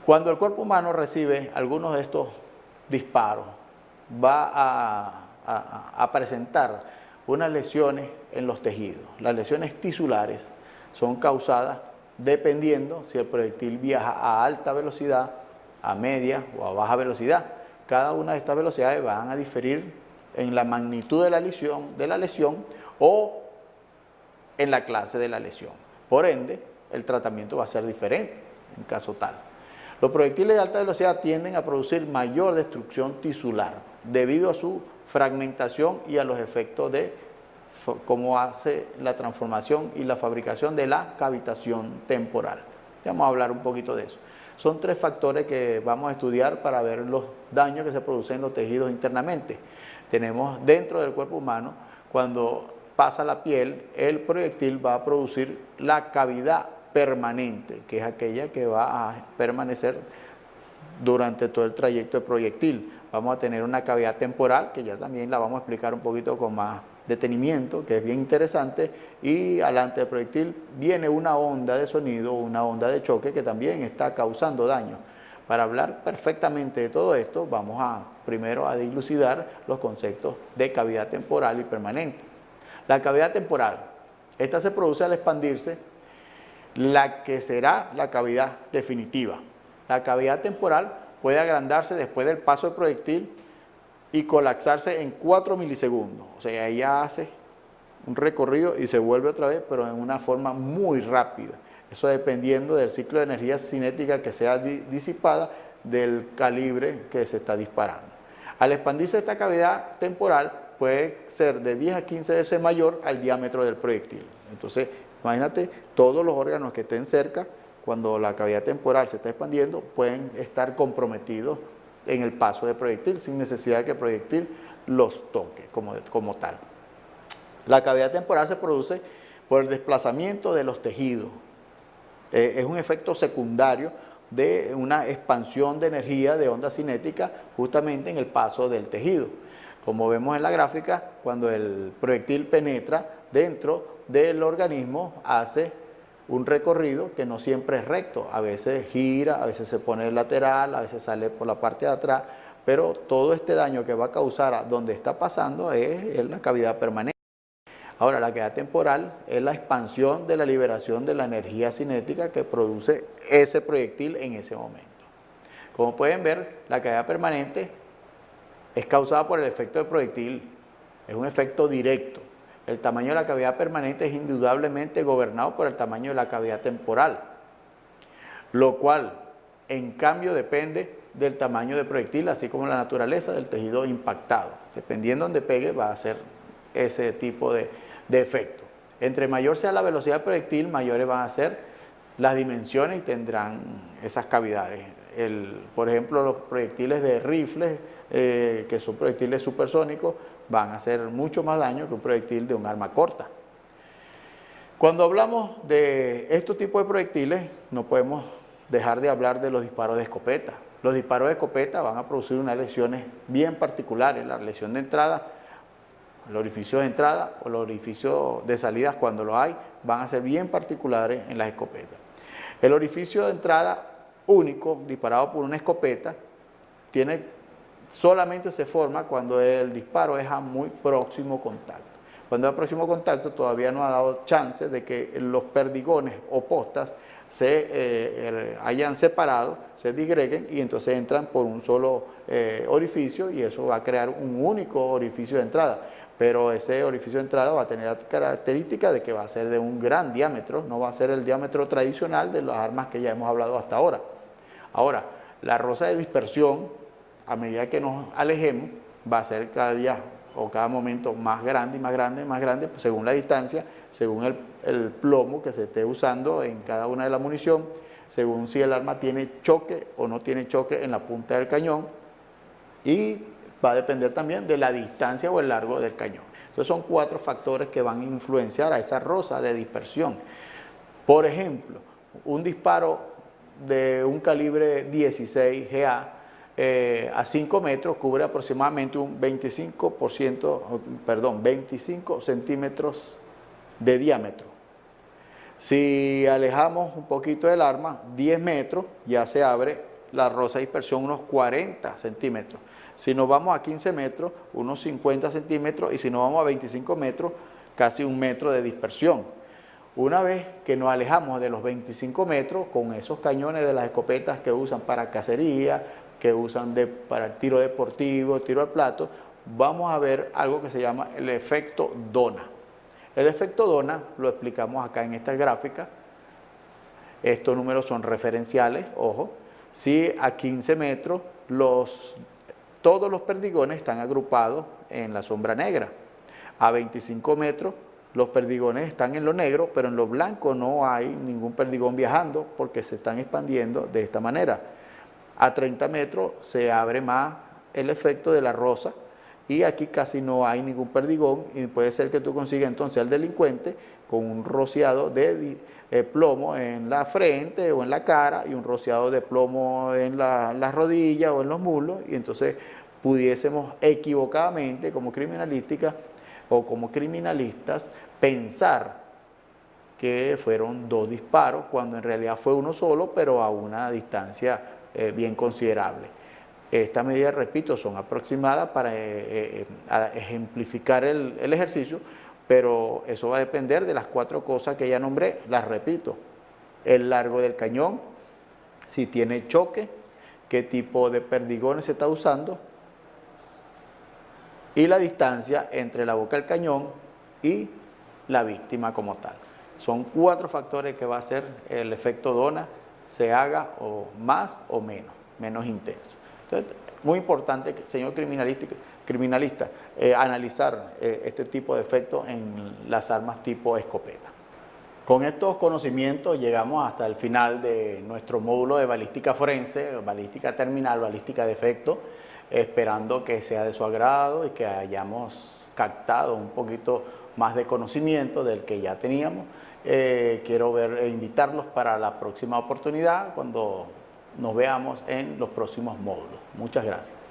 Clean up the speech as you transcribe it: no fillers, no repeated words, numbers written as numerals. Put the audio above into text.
Cuando el cuerpo humano recibe algunos de estos disparos, va a presentar unas lesiones en los tejidos. Las lesiones tisulares son causadas dependiendo si el proyectil viaja a alta velocidad, a media o a baja velocidad. Cada una de estas velocidades van a diferir en la magnitud de la lesión o en la clase de la lesión. Por ende, el tratamiento va a ser diferente en caso tal. Los proyectiles de alta velocidad tienden a producir mayor destrucción tisular debido a su fragmentación y a los efectos de cómo hace la transformación y la fabricación de la cavitación temporal. Vamos a hablar un poquito de eso. Son 3 factores que vamos a estudiar para ver los daños que se producen en los tejidos internamente. Tenemos dentro del cuerpo humano, cuando pasa la piel, el proyectil va a producir la cavidad permanente, que es aquella que va a permanecer durante todo el trayecto del proyectil. Vamos a tener una cavidad temporal, que ya también la vamos a explicar un poquito con más detenimiento, que es bien interesante, y alante del proyectil viene una onda de sonido, una onda de choque que también está causando daño. Para hablar perfectamente de todo esto, vamos primero a dilucidar los conceptos de cavidad temporal y permanente. La cavidad temporal, esta se produce al expandirse la que será la cavidad definitiva. La cavidad temporal puede agrandarse después del paso del proyectil y colapsarse en 4 milisegundos. O sea, ella hace un recorrido y se vuelve otra vez, pero en una forma muy rápida. Eso dependiendo del ciclo de energía cinética que sea disipada del calibre que se está disparando. Al expandirse esta cavidad temporal puede ser de 10 a 15 veces mayor al diámetro del proyectil. Entonces, imagínate, todos los órganos que estén cerca, cuando la cavidad temporal se está expandiendo, pueden estar comprometidos en el paso del proyectil sin necesidad de que el proyectil los toque como tal. La cavidad temporal se produce por el desplazamiento de los tejidos. Es un efecto secundario de una expansión de energía de onda cinética justamente en el paso del tejido. Como vemos en la gráfica, cuando el proyectil penetra dentro del organismo, hace un recorrido que no siempre es recto, a veces gira, a veces se pone lateral, a veces sale por la parte de atrás, pero todo este daño que va a causar a donde está pasando es la cavidad permanente. Ahora, la cavidad temporal es la expansión de la liberación de la energía cinética que produce ese proyectil en ese momento. Como pueden ver, la cavidad permanente es causada por el efecto del proyectil, es un efecto directo. El tamaño de la cavidad permanente es indudablemente gobernado por el tamaño de la cavidad temporal, lo cual en cambio depende del tamaño del proyectil, así como la naturaleza del tejido impactado. Dependiendo de donde pegue, va a ser ese tipo de efecto. Entre mayor sea la velocidad del proyectil, mayores van a ser las dimensiones y tendrán esas cavidades. Por ejemplo, los proyectiles de rifles, que son proyectiles supersónicos, van a hacer mucho más daño que un proyectil de un arma corta. Cuando hablamos de estos tipos de proyectiles, no podemos dejar de hablar de los disparos de escopeta. Los disparos de escopeta van a producir unas lesiones bien particulares. La lesión de entrada, el orificio de entrada o los orificios de salida, cuando lo hay, van a ser bien particulares en las escopetas. El orificio de entrada único, disparado por una escopeta, solamente se forma cuando el disparo es a muy próximo contacto. Cuando es a próximo contacto todavía no ha dado chance de que los perdigones o postas se hayan separado, se disgreguen y entonces entran por un solo orificio y eso va a crear un único orificio de entrada. Pero ese orificio de entrada va a tener la característica de que va a ser de un gran diámetro, no va a ser el diámetro tradicional de las armas que ya hemos hablado hasta ahora. Ahora, la rosa de dispersión, a medida que nos alejemos, va a ser cada día o cada momento más grande y más grande y más grande, pues según la distancia, según el plomo que se esté usando en cada una de la munición, según si el arma tiene choque o no tiene choque en la punta del cañón, y va a depender también de la distancia o el largo del cañón. Entonces son 4 factores que van a influenciar a esa rosa de dispersión. Por ejemplo, un disparo de un calibre 16 GA a 5 metros cubre aproximadamente un 25 centímetros de diámetro. Si alejamos un poquito del arma, 10 metros, ya se abre la rosa de dispersión unos 40 centímetros. Si nos vamos a 15 metros, unos 50 centímetros, y si nos vamos a 25 metros, casi 1 metro de dispersión. Una vez que nos alejamos de los 25 metros, con esos cañones de las escopetas que usan para cacería, que usan para el tiro deportivo, tiro al plato, vamos a ver algo que se llama el efecto Dona. El efecto Dona lo explicamos acá en esta gráfica. Estos números son referenciales, ojo. Si a 15 metros todos los perdigones están agrupados en la sombra negra. A 25 metros los perdigones están en lo negro, pero en lo blanco no hay ningún perdigón viajando porque se están expandiendo de esta manera. A 30 metros se abre más el efecto de la rosa y aquí casi no hay ningún perdigón, y puede ser que tú consigas entonces al delincuente con un rociado de plomo en la frente o en la cara y un rociado de plomo en las rodillas o en los muslos, y entonces pudiésemos equivocadamente como criminalística o como criminalistas pensar que fueron 2 disparos cuando en realidad fue uno solo, pero a una distancia bien considerable. Estas medidas, repito, son aproximadas para ejemplificar el ejercicio, pero eso va a depender de las 4 cosas que ya nombré. Las repito: el largo del cañón, si tiene choque, qué tipo de perdigones se está usando, y la distancia entre la boca del cañón y la víctima como tal. Son 4 factores que va a hacer el efecto Dona, se haga o más o menos intenso. Entonces, muy importante, señor criminalista, analizar este tipo de efectos en las armas tipo escopeta. Con estos conocimientos llegamos hasta el final de nuestro módulo de balística forense, balística terminal, balística de efecto, esperando que sea de su agrado y que hayamos captado un poquito más de conocimiento del que ya teníamos. Quiero invitarlos para la próxima oportunidad cuando nos veamos en los próximos módulos. Muchas gracias.